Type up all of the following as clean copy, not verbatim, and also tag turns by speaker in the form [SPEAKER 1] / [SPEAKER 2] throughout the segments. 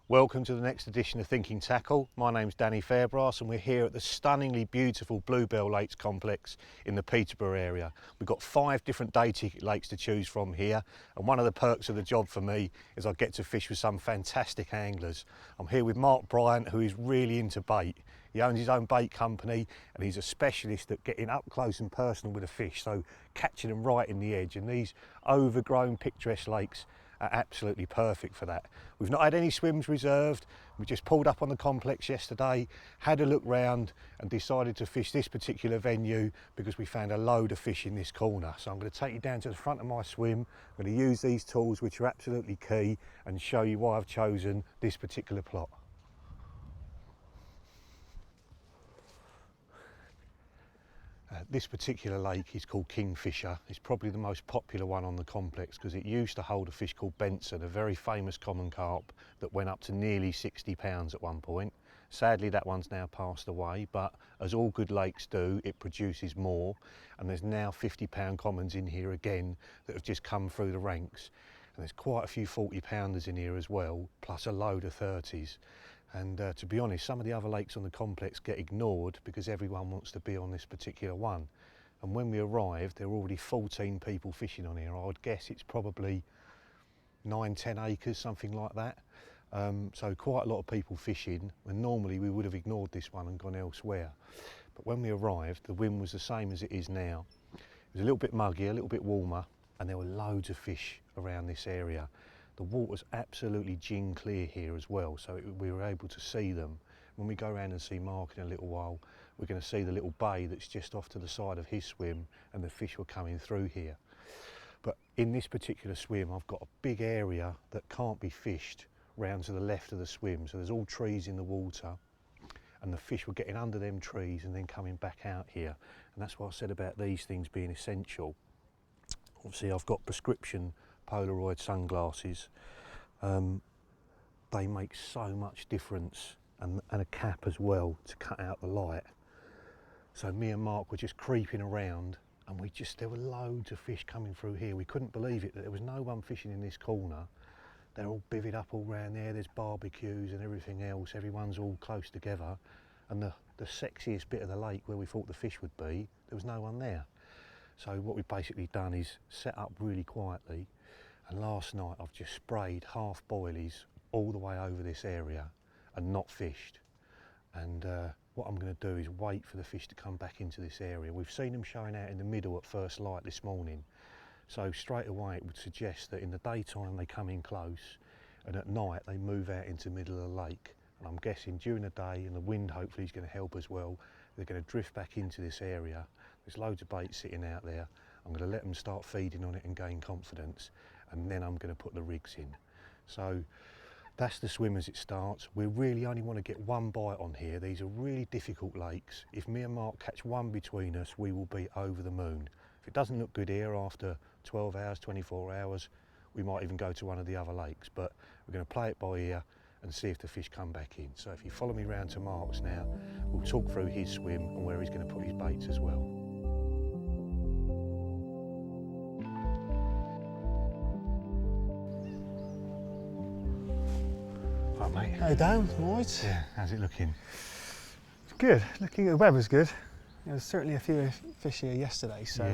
[SPEAKER 1] Welcome to the next edition of Thinking Tackle. My name's Danny Fairbrass and we're here at the stunningly beautiful Bluebell Lakes complex in the Peterborough area. We've got 5 different day ticket lakes to choose from here, and one of the perks of the job for me is I get to fish with some fantastic anglers. I'm here with Mark Bryant, who is really into bait. He owns his own bait company and he's a specialist at getting up close and personal with a fish, so catching them right in the edge, and these overgrown picturesque lakes are absolutely perfect for that. We've not had any swims reserved. We just pulled up on the complex yesterday, had a look round and decided to fish this particular venue because we found a load of fish in this corner. So I'm going to take you down to the front of my swim. I'm going to use these tools, which are absolutely key, and show you why I've chosen this particular plot. This particular lake is called Kingfisher. It's probably the most popular one on the complex because it used to hold a fish called Benson, a very famous common carp that went up to nearly 60 pounds at one point. Sadly, that one's now passed away, but as all good lakes do, it produces more, and there's now 50-pound commons in here again that have just come through the ranks. And there's quite a few 40-pounders in here as well, plus a load of 30s. And to be honest, some of the other lakes on the complex get ignored because everyone wants to be on this particular one. And when we arrived, there were already 14 people fishing on here. I would guess it's probably 9-10 acres, something like that. So quite a lot of people fishing, and normally we would have ignored this one and gone elsewhere. But when we arrived, the wind was the same as it is now. It was a little bit muggy, a little bit warmer, and there were loads of fish around this area. The water's absolutely gin clear here as well, so we were able to see them. When we go around and see Mark in a little while, we're going to see the little bay that's just off to the side of his swim, and the fish were coming through here. But in this particular swim, I've got a big area that can't be fished round to the left of the swim, so there's all trees in the water, and the fish were getting under them trees and then coming back out here. And that's what I said about these things being essential. Obviously, I've got prescription Polaroid sunglasses. They make so much difference, and a cap as well to cut out the light. So me and Mark were just creeping around, and there were loads of fish coming through here. We couldn't believe it that there was no one fishing in this corner. They're all bivvied up all round there. There's barbecues and everything else. Everyone's all close together, and the sexiest bit of the lake where we thought the fish would be, there was no one there. So what we've basically done is set up really quietly, and last night I've just sprayed half boilies all the way over this area and not fished. And what I'm going to do is wait for the fish to come back into this area. We've seen them showing out in the middle at first light this morning, so straight away it would suggest that in the daytime they come in close, and at night they move out into the middle of the lake. And I'm guessing during the day, and the wind hopefully is going to help as well, they're going to drift back into this area. There's loads of bait sitting out there. I'm going to let them start feeding on it and gain confidence, and then I'm going to put the rigs in. So that's the swim as it starts. We really only want to get one bite on here. These are really difficult lakes. If me and Mark catch one between us, we will be over the moon. If it doesn't look good here after 12 hours, 24 hours, we might even go to one of the other lakes, but we're going to play it by ear and see if the fish come back in. So if you follow me round to Mark's now, we'll talk through his swim and where he's going to put his baits as well. Right, mate.
[SPEAKER 2] Hey Dan, all right?
[SPEAKER 1] Yeah, how's it looking?
[SPEAKER 2] It's good, the weather's good. There was certainly a few fish here yesterday, so...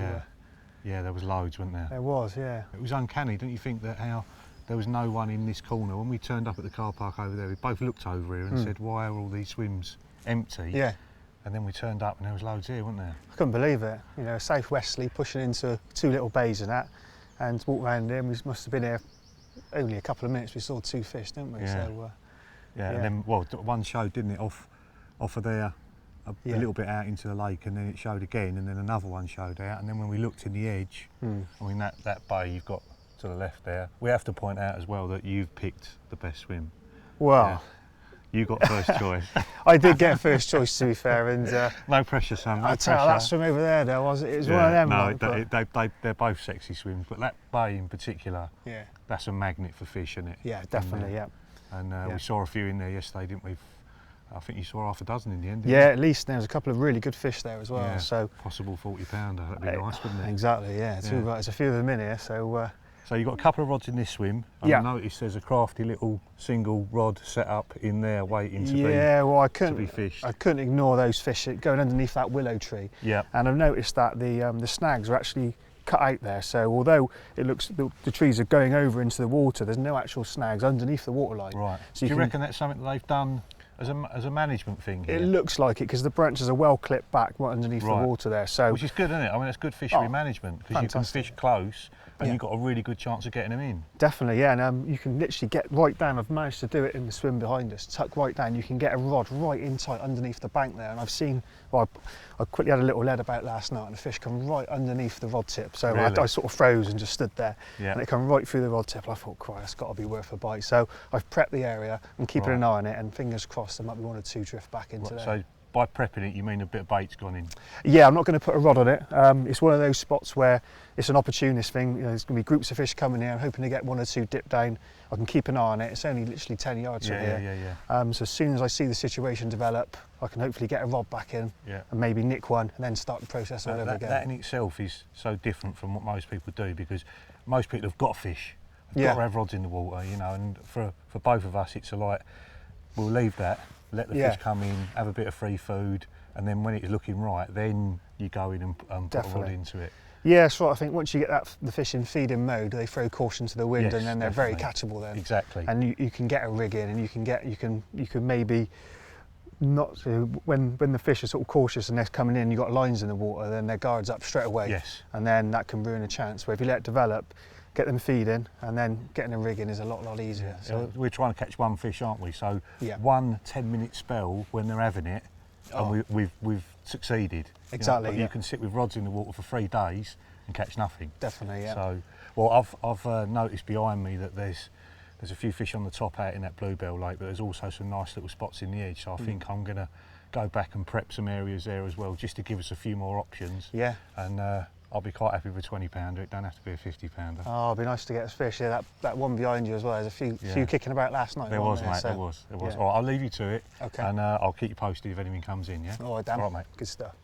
[SPEAKER 1] Yeah, there was loads, wasn't there?
[SPEAKER 2] There was, yeah.
[SPEAKER 1] It was uncanny, don't you think, that how there was no one in this corner? When we turned up at the car park over there, we both looked over here and said, why are all these swims empty?
[SPEAKER 2] Yeah.
[SPEAKER 1] And then we turned up and there was loads here, wasn't there?
[SPEAKER 2] I couldn't believe it. You know, southwesterly pushing into 2 little bays and that, and walked around there, and we must have been here only a couple of minutes. We saw 2 fish, didn't we?
[SPEAKER 1] Yeah.
[SPEAKER 2] So,
[SPEAKER 1] yeah, and then, well, one showed, didn't it, off of there, a little bit out into the lake, and then it showed again, and then another one showed out, and then when we looked in the edge, I mean, that bay you've got to the left there, we have to point out as well that you've picked the best swim.
[SPEAKER 2] well,
[SPEAKER 1] You got first choice.
[SPEAKER 2] I did get first choice, to be fair, and
[SPEAKER 1] no pressure, son. No
[SPEAKER 2] I tell you, that swim over there, though, it was one of them.
[SPEAKER 1] No, they're both sexy swims, but that bay in particular,
[SPEAKER 2] yeah,
[SPEAKER 1] that's a magnet for fish, isn't it?
[SPEAKER 2] yeah, definitely, yeah.
[SPEAKER 1] And we saw a few in there yesterday, didn't we? I think you saw half a dozen in the end, didn't
[SPEAKER 2] Yeah,
[SPEAKER 1] you?
[SPEAKER 2] at least there was a couple of really good fish there as well.
[SPEAKER 1] Yeah,
[SPEAKER 2] so
[SPEAKER 1] possible 40-pounder, that'd be nice, wouldn't it?
[SPEAKER 2] Exactly, yeah. There's a few of them in here, so
[SPEAKER 1] So you've got a couple of rods in this swim. And
[SPEAKER 2] Yeah.
[SPEAKER 1] I noticed there's a crafty little single rod set up in there waiting to
[SPEAKER 2] well,
[SPEAKER 1] be fished.
[SPEAKER 2] I couldn't ignore those fish going underneath that willow tree.
[SPEAKER 1] Yeah.
[SPEAKER 2] And I've noticed that the snags are actually cut out there. So although it looks the trees are going over into the water, there's no actual snags underneath the waterline.
[SPEAKER 1] Right.
[SPEAKER 2] So
[SPEAKER 1] Do you reckon that's something that they've done as a management thing here?
[SPEAKER 2] It looks like it because the branches are well clipped back right underneath the water there. So
[SPEAKER 1] which is good, isn't it? I mean, it's good fishery management because you can fish close and you've got a really good chance of getting them in.
[SPEAKER 2] Definitely, yeah. And you can literally get right down. I've managed to do it in the swim behind us. Tuck right down. You can get a rod right in tight underneath the bank there. And I've seen. Well, I quickly had a little lead about last night, and the fish come right underneath the rod tip. So
[SPEAKER 1] really?
[SPEAKER 2] I sort of froze and just stood there,
[SPEAKER 1] yeah.
[SPEAKER 2] and it come right through the rod tip. I thought, Christ, it's got to be worth a bite. So I've prepped the area and keeping an eye on it, and fingers crossed there might be one or two drift back into there.
[SPEAKER 1] So by prepping it, you mean a bit of bait's gone in?
[SPEAKER 2] Yeah, I'm not going to put a rod on it. It's one of those spots where it's an opportunist thing. You know, there's going to be groups of fish coming here. I'm hoping to get one or two dip down. I can keep an eye on it. It's only literally 10 yards from here. So as soon as I see the situation develop, I can hopefully get a rod back in and maybe nick one and then start the process all over again.
[SPEAKER 1] That in itself is so different from what most people do because most people have got fish. They've got to have rods in the water, you know, and for both of us it's like, we'll leave that, let the fish come in, have a bit of free food, and then when it's looking right, then you go in and put a rod into it.
[SPEAKER 2] Yeah, so I think once you get the fish in feeding mode, they throw caution to the wind, and then they're very catchable then.
[SPEAKER 1] Exactly.
[SPEAKER 2] And you can get a rig in, and you can maybe not when the fish are sort of cautious and they're coming in, you've got lines in the water, then their guard's up straight away.
[SPEAKER 1] Yes.
[SPEAKER 2] And then that can ruin a chance. Where if you let it develop, get them feeding, and then getting a rig in is a lot easier. So
[SPEAKER 1] we're trying to catch one fish, aren't we? So 1 10-minute spell when they're having it, and we've succeeded.
[SPEAKER 2] Exactly.
[SPEAKER 1] You know, you can sit with rods in the water for 3 days and catch nothing.
[SPEAKER 2] Definitely, yeah.
[SPEAKER 1] So, well, I've noticed behind me that there's a few fish on the top out in that Bluebell Lake, but there's also some nice little spots in the edge. So I think I'm going to go back and prep some areas there as well, just to give us a few more options.
[SPEAKER 2] Yeah.
[SPEAKER 1] And I'll be quite happy with a 20-pounder. It don't have to be a 50-pounder.
[SPEAKER 2] Oh, it'd be nice to get us fish. Yeah, that one behind you as well. There's a few kicking about last night.
[SPEAKER 1] There was, mate. There was.
[SPEAKER 2] Yeah.
[SPEAKER 1] All right, I'll leave you to it.
[SPEAKER 2] Okay.
[SPEAKER 1] And I'll keep you posted if anything comes in. Yeah.
[SPEAKER 2] All right, Dan.
[SPEAKER 1] All right, mate.
[SPEAKER 2] Good stuff.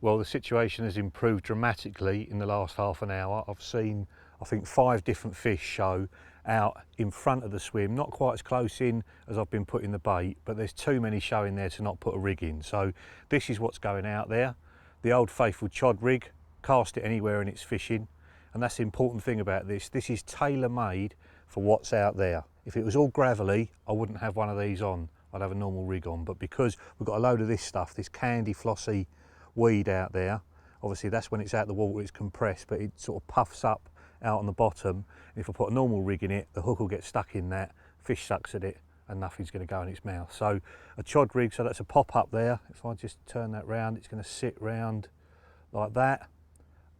[SPEAKER 1] Well, the situation has improved dramatically in the last half an hour. I've seen, I think, 5 different fish show out in front of the swim, not quite as close in as I've been putting the bait, but there's too many showing there to not put a rig in. So this is what's going out there. The old faithful Chod Rig, cast it anywhere and it's fishing. And that's the important thing about this. This is tailor-made for what's out there. If it was all gravelly, I wouldn't have one of these on. I'd have a normal rig on. But because we've got a load of this stuff, this candy flossy weed out there, obviously that's when it's out the water, it's compressed, but it sort of puffs up out on the bottom. If I put a normal rig in it, the hook will get stuck in that, fish sucks at it, and nothing's going to go in its mouth. So a Chod Rig, so that's a pop up there. If I just turn that round, it's going to sit round like that,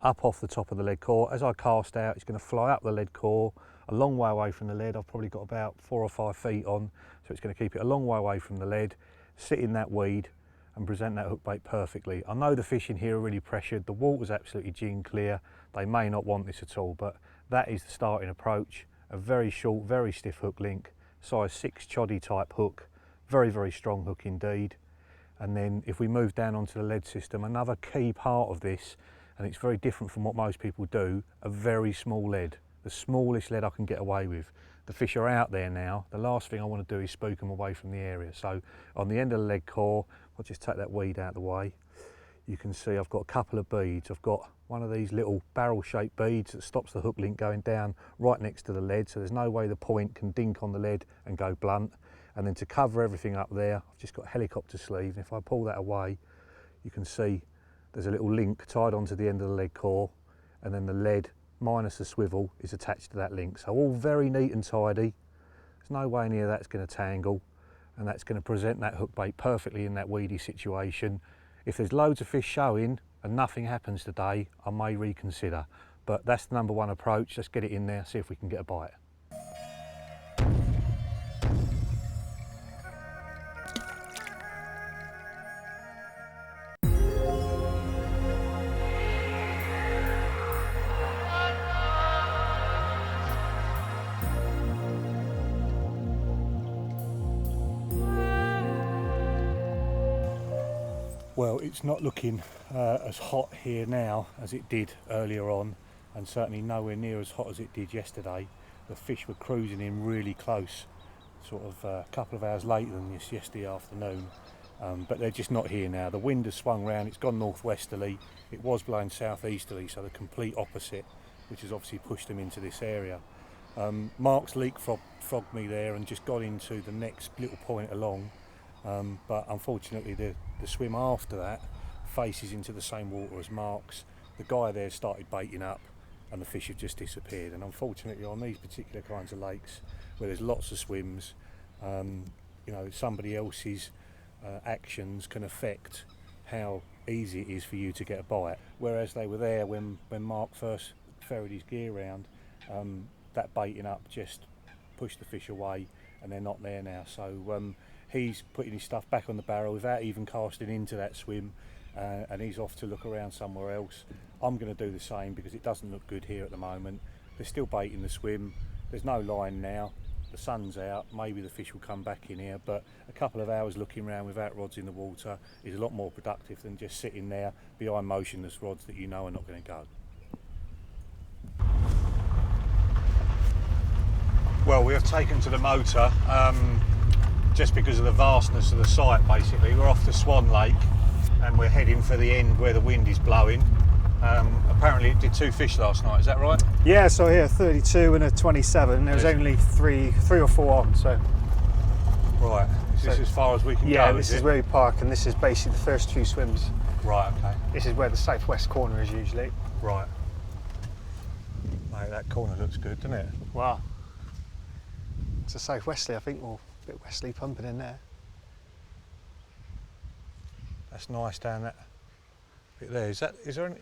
[SPEAKER 1] up off the top of the lead core. As I cast out, it's going to fly up the lead core, a long way away from the lead. I've probably got about 4 or 5 feet on, so it's going to keep it a long way away from the lead, sit in that weed and present that hook bait perfectly. I know the fish in here are really pressured. The water's absolutely gin clear. They may not want this at all, but that is the starting approach. A very short, very stiff hook link, size 6 choddy type hook, very, very strong hook indeed. And then if we move down onto the lead system, another key part of this, and it's very different from what most people do, a very small lead, the smallest lead I can get away with. The fish are out there now. The last thing I want to do is spook them away from the area. So on the end of the lead core, I'll just take that weed out of the way. You can see I've got a couple of beads. I've got one of these little barrel-shaped beads that stops the hook link going down right next to the lead, so there's no way the point can dink on the lead and go blunt. And then to cover everything up there, I've just got a helicopter sleeve, and if I pull that away, you can see there's a little link tied onto the end of the lead core, and then the lead minus the swivel is attached to that link. So all very neat and tidy. There's no way near that's going to tangle, and that's going to present that hook bait perfectly in that weedy situation. If there's loads of fish showing and nothing happens today, I may reconsider. But that's the #1 approach. Let's get it in there, see if we can get a bite. Well, it's not looking as hot here now as it did earlier on. and certainly nowhere near as hot as it did yesterday. The fish were cruising in really close, sort of a couple of hours later than this yesterday afternoon, but they're just not here now. The wind has swung round, it's gone northwesterly, it was blowing southeasterly, so the complete opposite, which has obviously pushed them into this area. Mark's leapfrogged me there and just got into the next little point along, but unfortunately the swim after that faces into the same water as Mark's. The guy there started baiting up and the fish have just disappeared, and unfortunately on these particular kinds of lakes where there's lots of swims, you know, somebody else's actions can affect how easy it is for you to get a bite. Whereas they were there when Mark first ferried his gear round, that baiting up just pushed the fish away and they're not there now. So he's putting his stuff back on the barrel without even casting into that swim, and he's off to look around somewhere else. I'm going to do the same because it doesn't look good here at the moment. They're still baiting the swim, there's no line now, the sun's out, maybe the fish will come back in here, but a couple of hours looking around without rods in the water is a lot more productive than just sitting there behind motionless rods that you know are not going to go. Well, we have taken to the motor just because of the vastness of the site. Basically, we're off to Swan Lake and we're heading for the end where the wind is blowing. Apparently it did 2 fish last night, is that right?
[SPEAKER 2] Yeah, so here 32 and a 27. There was only three or four on, so.
[SPEAKER 1] Right, is this as far as we can go?
[SPEAKER 2] Yeah, this is where we park, and this is basically the first 2 swims.
[SPEAKER 1] Right, okay.
[SPEAKER 2] This is where the southwest corner is usually.
[SPEAKER 1] Right. Mate, that corner looks good, doesn't it?
[SPEAKER 2] Wow. It's a southwesterly, I think, or a bit westerly pumping in there.
[SPEAKER 1] That's nice down that bit there.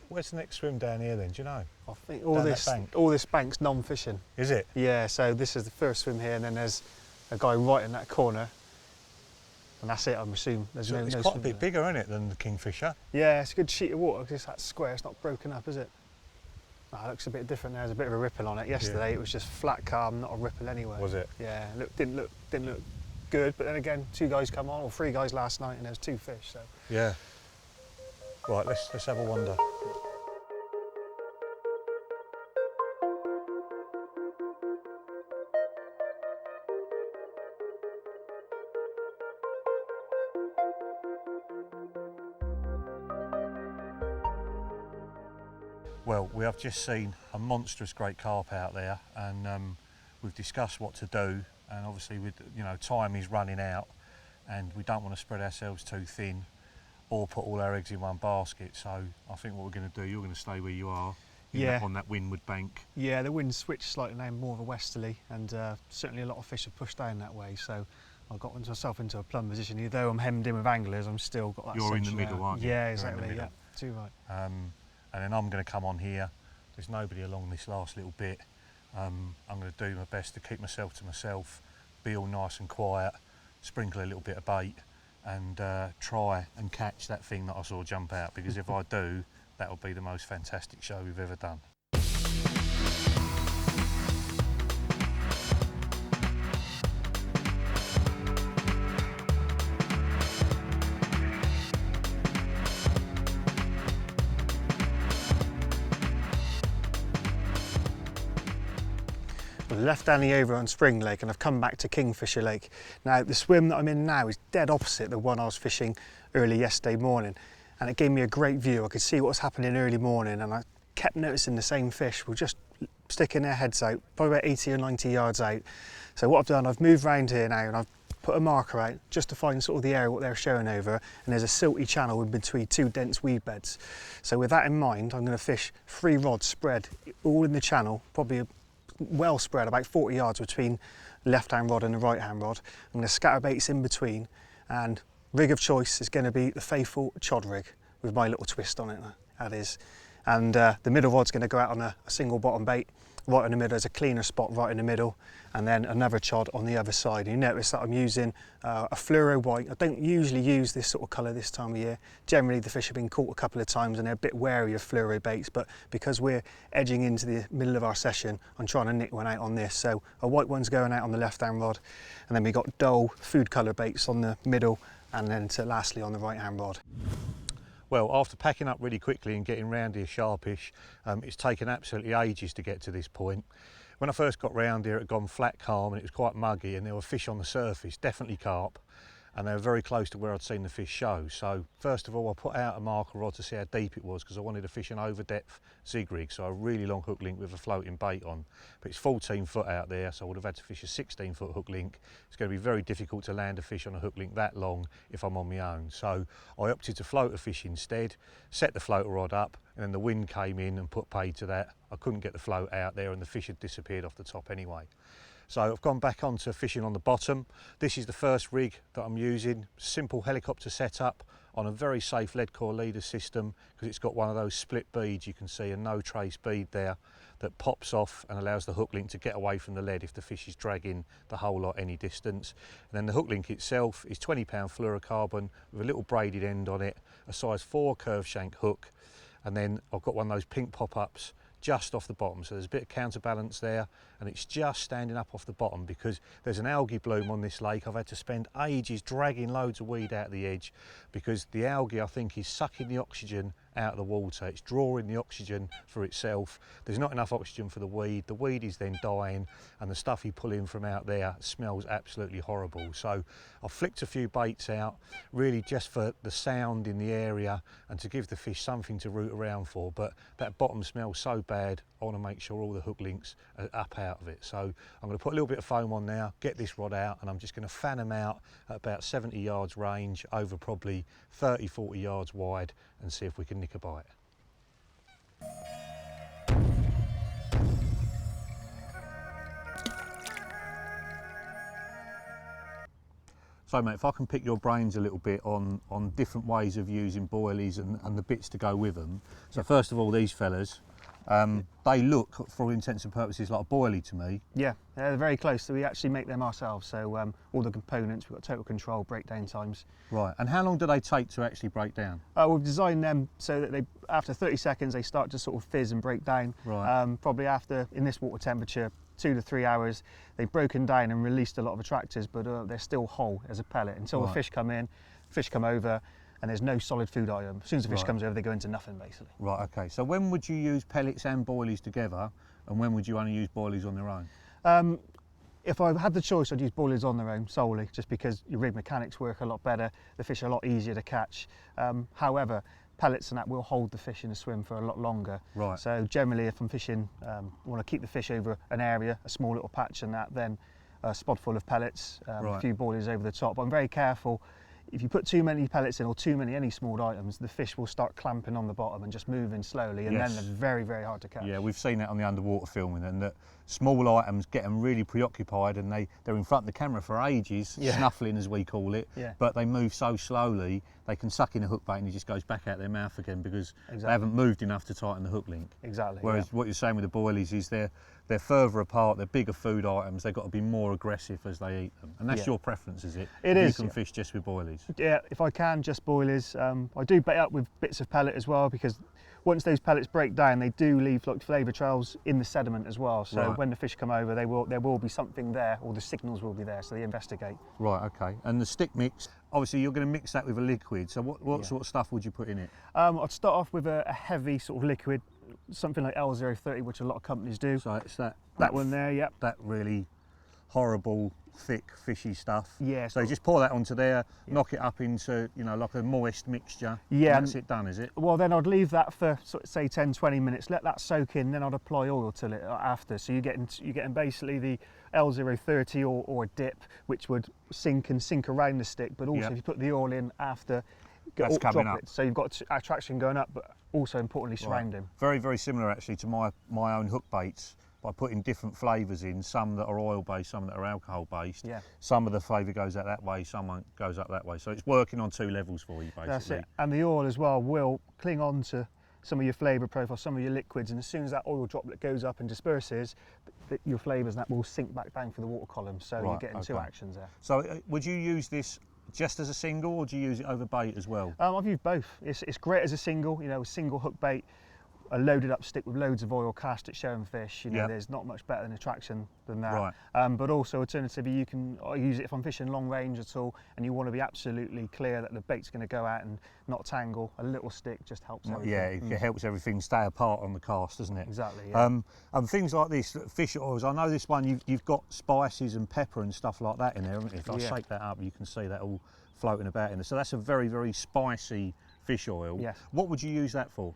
[SPEAKER 1] Where's the next swim down here then, do you know?
[SPEAKER 2] I think all this bank's non-fishing.
[SPEAKER 1] Is it?
[SPEAKER 2] Yeah, so this is the first swim here, and then there's a guy right in that corner, and that's it, I'm assuming. There's no
[SPEAKER 1] quite a bit bigger, isn't it, than the kingfisher?
[SPEAKER 2] Yeah, it's a good sheet of water because it's that square, it's not broken up, is it? Oh, it looks a bit different. There's a bit of a ripple on it. Yesterday it was just flat calm, not a ripple anywhere.
[SPEAKER 1] Was it?
[SPEAKER 2] Yeah, didn't look good, but then again, 2 guys come on, or 3 guys last night, and there's 2 fish, so.
[SPEAKER 1] Yeah. Right, let's have a wander. Well, we have just seen a monstrous great carp out there, and we've discussed what to do, and obviously with time is running out and we don't want to spread ourselves too thin or put all our eggs in one basket. So I think what we're going to do, you're going to stay where you are on that windward bank. Yeah,
[SPEAKER 2] the wind switched slightly now, more of a westerly, and certainly a lot of fish have pushed down that way, so I got myself into a plumb position. Although I'm hemmed in with anglers, I'm still got that.
[SPEAKER 1] You're in the middle, aren't you?
[SPEAKER 2] Yeah, exactly. Yeah, too right.
[SPEAKER 1] And then I'm going to come on here. There's nobody along this last little bit. I'm going to do my best to keep myself to myself, be all nice and quiet, sprinkle a little bit of bait, and try and catch that thing that I saw jump out, because if I do, that'll be the most fantastic show we've ever done.
[SPEAKER 2] I left Danny over on Spring Lake and I've come back to Kingfisher Lake. Now the swim that I'm in now is dead opposite the one I was fishing early yesterday morning, and it gave me a great view. I could see what was happening early morning, and I kept noticing the same fish were just sticking their heads out, probably about 80 or 90 yards out. So what I've done, I've moved round here now and I've put a marker out just to find sort of the area what they're showing over, and there's a silty channel in between 2 dense weed beds. So with that in mind, I'm going to fish 3 rods spread all in the channel, probably well spread, about 40 yards between the left-hand rod and the right-hand rod. I'm going to scatter baits in between, and rig of choice is going to be the faithful Chod Rig with my little twist on it, that is. And the middle rod's going to go out on a single bottom bait. Right in the middle, there's a cleaner spot right in the middle, and then another chod on the other side. You notice that I'm using a fluoro white. I don't usually use this sort of colour this time of year. Generally the fish have been caught a couple of times and they're a bit wary of fluoro baits, but because we're edging into the middle of our session, I'm trying to nick one out on this. So a white one's going out on the left hand rod, and then we've got dull food colour baits on the middle, and then lastly on the right hand rod.
[SPEAKER 1] Well, after packing up really quickly and getting round here sharpish, it's taken absolutely ages to get to this point. When I first got round here, it had gone flat calm and it was quite muggy, and there were fish on the surface, definitely carp, and they were very close to where I'd seen the fish show. So first of all, I put out a marker rod to see how deep it was, because I wanted to fish an over depth zig rig, so a really long hook link with a floating bait on. But it's 14 foot out there, so I would have had to fish a 16 foot hook link. It's going to be very difficult to land a fish on a hook link that long if I'm on my own. So I opted to float a fish instead, set the floater rod up, and then the wind came in and put paid to that. I couldn't get the float out there and the fish had disappeared off the top anyway. So I've gone back onto fishing on the bottom. This is the first rig that I'm using. Simple helicopter setup on a very safe lead core leader system, because it's got one of those split beads. You can see a no trace bead there that pops off and allows the hook link to get away from the lead if the fish is dragging the whole lot any distance. And then the hook link itself is 20 pound fluorocarbon with a little braided end on it, a size 4 curve shank hook, and then I've got one of those pink pop-ups just off the bottom, so there's a bit of counterbalance there, and it's just standing up off the bottom because there's an algae bloom on this lake. I've had to spend ages dragging loads of weed out of the edge because the algae, I think, is sucking the oxygen out of the water. It's drawing the oxygen for itself. There's not enough oxygen for the weed. The weed is then dying, and the stuff you pull in from out there smells absolutely horrible. So I've flicked a few baits out, really just for the sound in the area and to give the fish something to root around for. But that bottom smells so bad, I want to make sure all the hook links are up out of it. So I'm going to put a little bit of foam on now, get this rod out, and I'm just going to fan them out at about 70 yards range over probably 30, 40 yards wide, and see if we can nick a bite. So mate, if I can pick your brains a little bit on different ways of using boilies and the bits to go with them. So first of all, these fellas, they look, for all intents and purposes, like a boilie to me.
[SPEAKER 2] Yeah, they're very close. So we actually make them ourselves. So all the components, we've got total control, breakdown times.
[SPEAKER 1] Right, and how long do they take to actually break down?
[SPEAKER 2] We've designed them so that they, after 30 seconds, they start to sort of fizz and break down.
[SPEAKER 1] Right.
[SPEAKER 2] Probably after, in this water temperature, 2 to 3 hours, they've broken down and released a lot of attractors, but they're still whole as a pellet until the fish come in, fish come over, and there's no solid food item. As soon as the fish comes over, they go into nothing, basically.
[SPEAKER 1] Right, okay. So when would you use pellets and boilies together, and when would you only use boilies on their own?
[SPEAKER 2] If I had the choice, I'd use boilies on their own solely, just because your rig mechanics work a lot better, the fish are a lot easier to catch. However, pellets and that will hold the fish in a swim for a lot longer.
[SPEAKER 1] Right.
[SPEAKER 2] So generally, if I'm fishing, I want to keep the fish over an area, a small little patch, and that, then a spot full of pellets, a few boilies over the top. I'm very careful. If you put too many pellets in, or too many any small items, the fish will start clamping on the bottom and just moving slowly, and then they're very, very hard to catch. Yeah,
[SPEAKER 1] we've seen that on the underwater filming, and that small items get them really preoccupied, and they're in front of the camera for ages, snuffling as we call it, but they move so slowly, they can suck in a hook bait and it just goes back out their mouth again because they haven't moved enough to tighten the hook link.
[SPEAKER 2] Exactly.
[SPEAKER 1] Whereas what you're saying with the boilies is they're further apart, they're bigger food items, they've got to be more aggressive as they eat them. And that's your preference, is it?
[SPEAKER 2] It is.
[SPEAKER 1] You can fish just with boilies?
[SPEAKER 2] Yeah, if I can, just boilies. I do bait up with bits of pellet as well, because once those pellets break down, they do leave like flavour trails in the sediment as well. So when the fish come over, there will be something there, or the signals will be there, so they investigate.
[SPEAKER 1] Right, okay. And the stick mix, obviously you're going to mix that with a liquid, so what sort of stuff would you put in it?
[SPEAKER 2] I'd start off with a heavy sort of liquid, something like L030, which a lot of companies do.
[SPEAKER 1] So it's that
[SPEAKER 2] one there, yep.
[SPEAKER 1] That really horrible, thick, fishy stuff.
[SPEAKER 2] Yeah.
[SPEAKER 1] So you just pour that onto there, knock it up into, like a moist mixture.
[SPEAKER 2] Yeah.
[SPEAKER 1] And that's it done, is it?
[SPEAKER 2] Well, then I'd leave that for, say, 10-20 minutes, let that soak in, then I'd apply oil to it after. So you're getting basically the L030 or a dip, which would sink around the stick, but also if you put the oil in after,
[SPEAKER 1] that's coming up.
[SPEAKER 2] So you've got attraction going up, but also importantly surrounding.
[SPEAKER 1] Very, very similar actually to my own hook baits, by putting different flavours in, some that are oil based, some that are alcohol based.
[SPEAKER 2] Yeah.
[SPEAKER 1] Some of the flavour goes out that way, some goes up that way. So it's working on 2 levels for you basically.
[SPEAKER 2] That's it. And the oil as well will cling on to some of your flavour profile, some of your liquids, and as soon as that oil droplet goes up and disperses, your flavours and that will sink back down for the water column. So you're getting 2 actions there.
[SPEAKER 1] So would you use this just as a single, or do you use it over bait as well?
[SPEAKER 2] I've used both. It's great as a single, a single hook bait. a loaded up stick with loads of oil, cast it showing fish. You know,
[SPEAKER 1] Yep.
[SPEAKER 2] there's not much better than attraction than that.
[SPEAKER 1] Right.
[SPEAKER 2] But also, alternatively, you can use it if I'm fishing long range at all, and you want to be absolutely clear that the bait's going to go out and not tangle. A little stick just helps everything.
[SPEAKER 1] Yeah, it helps everything stay apart on the cast, doesn't it?
[SPEAKER 2] Exactly. Yeah.
[SPEAKER 1] And things like this, fish oils. I know this one. You've got spices and pepper and stuff like that in there, haven't you? If I shake that up, you can see that all floating about in there. So that's a very, very spicy fish oil.
[SPEAKER 2] Yes.
[SPEAKER 1] What would you use that for?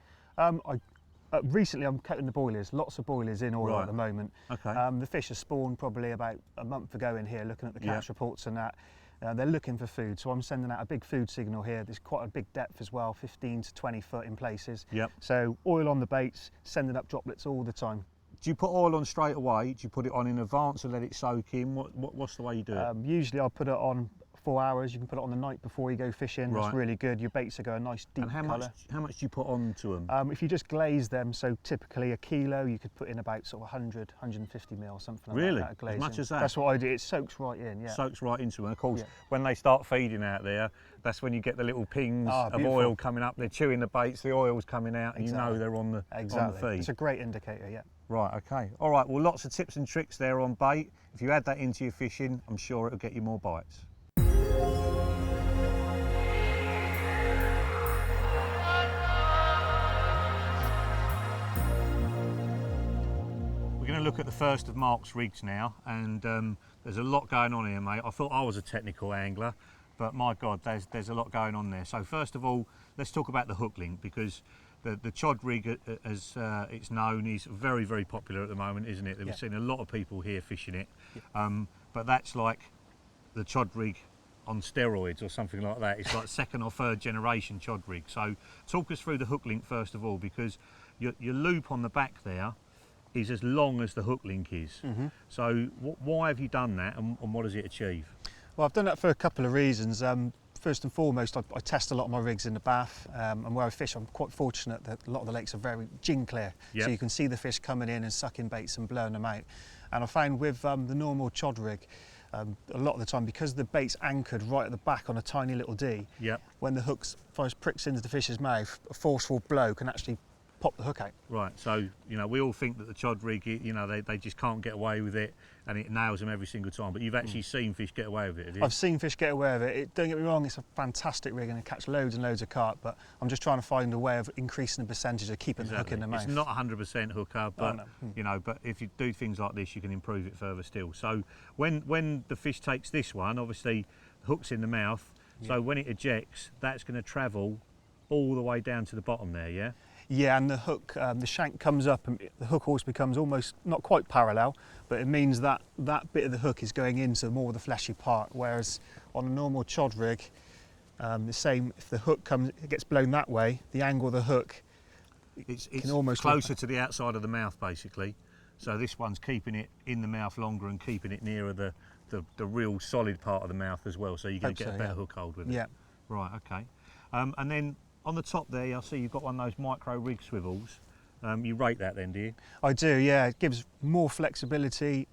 [SPEAKER 2] Recently, I'm coating the boilies. Lots of boilies in oil
[SPEAKER 1] Right.
[SPEAKER 2] at the moment.
[SPEAKER 1] Okay.
[SPEAKER 2] The fish have spawned probably about a month ago in here, looking at the catch reports and that. They're looking for food, so I'm sending out a big food signal here. There's quite a big depth as well, 15 to 20 foot in places.
[SPEAKER 1] Yep.
[SPEAKER 2] So oil on the baits, sending up droplets all the time.
[SPEAKER 1] Do you put oil on straight away? Do you put it on in advance and let it soak in? What's the way you do it?
[SPEAKER 2] Usually I'll put it on 4 hours. You can put it on the night before you go fishing.
[SPEAKER 1] Right.
[SPEAKER 2] That's really good. Your baits will go a nice deep
[SPEAKER 1] And how
[SPEAKER 2] colour.
[SPEAKER 1] much do you put onto them?
[SPEAKER 2] If you just glaze them, so typically a kilo, you could put in about sort of 100, 150 mil, something like
[SPEAKER 1] Really?
[SPEAKER 2] that.
[SPEAKER 1] As
[SPEAKER 2] Glazing.
[SPEAKER 1] much as that?
[SPEAKER 2] That's what I do. It soaks right in, yeah.
[SPEAKER 1] Soaks right into them. And of course,
[SPEAKER 2] Yeah.
[SPEAKER 1] when they start feeding out there, that's when you get the little pings of
[SPEAKER 2] beautiful.
[SPEAKER 1] oil coming up. They're chewing the baits, the oil's coming out, and you know
[SPEAKER 2] Exactly.
[SPEAKER 1] they're on the feed.
[SPEAKER 2] It's a great indicator, yeah.
[SPEAKER 1] Right, okay. All right, well, lots of tips and tricks there on bait. If you add that into your fishing, I'm sure it'll get you more bites. We're going to look at the first of Mark's rigs now, and there's a lot going on here, mate. I thought I was a technical angler, but my God, there's a lot going on there. So first of all, let's talk about the hook link, because the Chod Rig, as it's known, is very, very popular at the moment, isn't it? We've seen a lot of people here fishing it, but that's like the Chod Rig on steroids or something like that. It's like second or third generation Chod Rig. So talk us through the hook link first of all, because your loop on the back there is as long as the hook link is. So why have you done that, and what does it achieve?
[SPEAKER 2] Well, I've done that for a couple of reasons. First and foremost, I test a lot of my rigs in the bath, and where I fish, I'm quite fortunate that a lot of the lakes are very gin clear, so you can see the fish coming in and sucking baits and blowing them out. And I found with the normal Chod Rig, a lot of the time, because the bait's anchored right at the back on a tiny little D, when the hook first pricks into the fish's mouth, a forceful blow can actually pop the hook out.
[SPEAKER 1] Right, so we all think that the Chod Rig, they just can't get away with it, and it nails them every single time. But you've actually seen fish get away with it, have you?
[SPEAKER 2] I've seen fish get away with it. Don't get me wrong, it's a fantastic rig and it catch loads and loads of carp. But I'm just trying to find a way of increasing the percentage of keeping the hook in the mouth.
[SPEAKER 1] It's not 100% hooker, but but if you do things like this, you can improve it further still. So when the fish takes this one, obviously the hook's in the mouth. So when it ejects, that's going to travel all the way down to the bottom there, yeah?
[SPEAKER 2] Yeah, and the hook, the shank comes up and the hook always becomes almost, not quite parallel, but it means that that bit of the hook is going into more of the fleshy part, whereas on a normal Chod Rig, the same, if the hook it gets blown that way, the angle of the hook
[SPEAKER 1] it's
[SPEAKER 2] can almost
[SPEAKER 1] closer to the outside of the mouth, basically. So this one's keeping it in the mouth longer and keeping it nearer the real solid part of the mouth as well, so you're going to get a better hook hold with it.
[SPEAKER 2] Yeah.
[SPEAKER 1] Right, okay. And then on the top there, I see you've got one of those micro rig swivels. You rate that then, do you?
[SPEAKER 2] I do, yeah. It gives more flexibility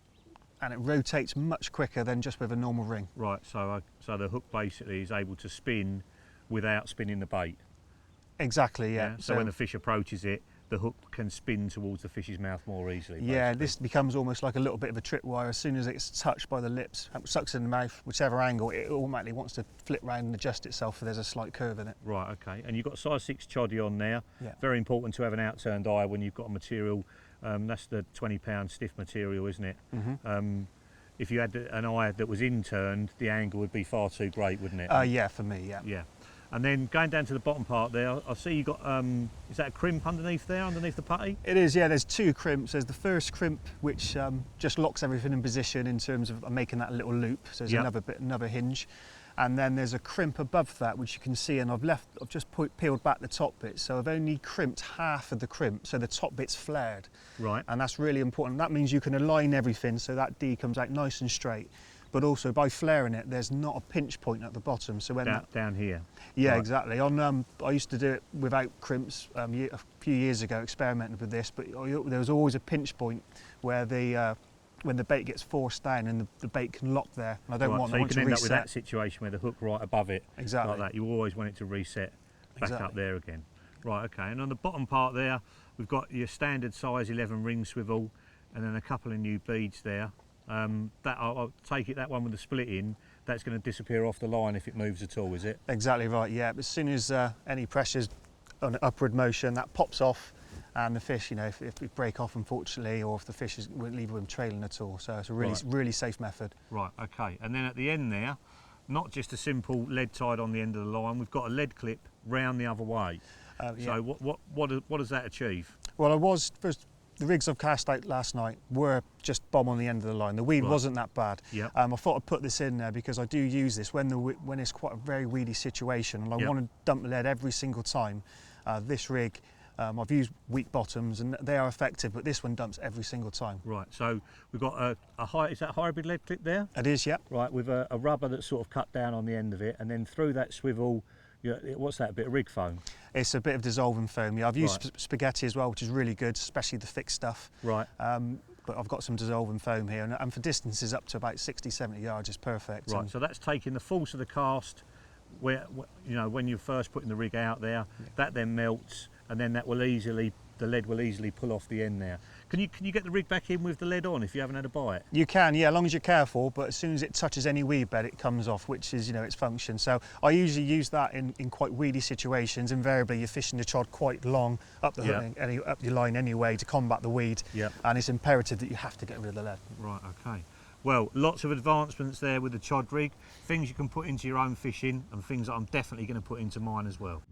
[SPEAKER 2] and it rotates much quicker than just with a normal ring.
[SPEAKER 1] Right, so the hook basically is able to spin without spinning the bait.
[SPEAKER 2] Exactly, yeah.
[SPEAKER 1] So when the fish approaches it, the hook can spin towards the fish's mouth more easily.
[SPEAKER 2] Yeah,
[SPEAKER 1] basically.
[SPEAKER 2] this becomes almost like a little bit of a tripwire. As soon as it's touched by the lips, sucks in the mouth, whichever angle, it automatically wants to flip round and adjust itself if there's a slight curve in it.
[SPEAKER 1] Right, okay. And you've got size 6 choddy on there.
[SPEAKER 2] Yeah.
[SPEAKER 1] Very important to have an outturned eye when you've got a material. That's the 20-pound stiff material, isn't it? If you had an eye that was inturned, the angle would be far too great, wouldn't it?
[SPEAKER 2] Yeah, for me, yeah.
[SPEAKER 1] Yeah. And then going down to the bottom part there, I see you've got, is that a crimp underneath there, underneath the putty?
[SPEAKER 2] It is, yeah, there's two crimps. There's the first crimp, which just locks everything in position in terms of making that little loop. So there's another hinge. And then there's a crimp above that, which you can see, and I've just peeled back the top bit. So I've only crimped half of the crimp, so the top bit's flared.
[SPEAKER 1] Right.
[SPEAKER 2] And that's really important. That means you can align everything so that D comes out nice and straight. But also by flaring it, there's not a pinch point at the bottom. So when
[SPEAKER 1] down here.
[SPEAKER 2] Yeah,
[SPEAKER 1] right.
[SPEAKER 2] Exactly. I used to do it without crimps a few years ago, experimented with this, but there was always a pinch point where when the bait gets forced down and the bait can lock there. And I don't want
[SPEAKER 1] so you can end
[SPEAKER 2] reset.
[SPEAKER 1] up with that situation where the hook right above it,
[SPEAKER 2] exactly.
[SPEAKER 1] like that. You always want it to reset back up there again. Right, okay. And on the bottom part there, We've got your standard size 11 ring swivel, and then a couple of new beads there. That I'll take it, that one with the split in, that's going to disappear off the line if it moves at all, is it?
[SPEAKER 2] Exactly right, yeah. But as soon as any pressure's on upward motion, that pops off, and the fish, you know, if we break off unfortunately, or if the fish won't leave them trailing at all. So it's a really safe method. Right,
[SPEAKER 1] okay. And then at the end there, not just a simple lead tied on the end of the line, we've got a lead clip round the other way. So what does that achieve?
[SPEAKER 2] Well, the rigs I've cast out last night were just bomb on the end of the line. The weed wasn't that bad.
[SPEAKER 1] Yep.
[SPEAKER 2] I thought I'd put this in there because I do use this when it's quite a very weedy situation, and I want to dump the lead every single time. This rig, I've used weak bottoms and they are effective, but this one dumps every single time. Right,
[SPEAKER 1] so we've got is that hybrid lead clip there?
[SPEAKER 2] It is, yeah.
[SPEAKER 1] Right, with a rubber that's sort of cut down on the end of it, and then through that swivel, what's that, a bit of rig foam?
[SPEAKER 2] It's a bit of dissolving foam, yeah. I've used spaghetti as well, which is really good, especially the thick stuff.
[SPEAKER 1] Right.
[SPEAKER 2] But I've got some dissolving foam here, and for distances up to about 60, 70 yards is perfect.
[SPEAKER 1] Right, so that's taking the force of the cast, when you're first putting the rig out there, that then melts, and then the lead will easily pull off the end there. Can you get the rig back in with the lead on if you haven't had a bite?
[SPEAKER 2] You can, yeah, as long as you're careful, but as soon as it touches any weed bed, it comes off, which is, its function. So I usually use that in quite weedy situations. Invariably, you're fishing the chod quite long up the hook, up your line anyway, to combat the weed, and it's imperative that you have to get rid of the lead.
[SPEAKER 1] Right, okay. Well, lots of advancements there with the chod rig, things you can put into your own fishing, and things that I'm definitely going to put into mine as well.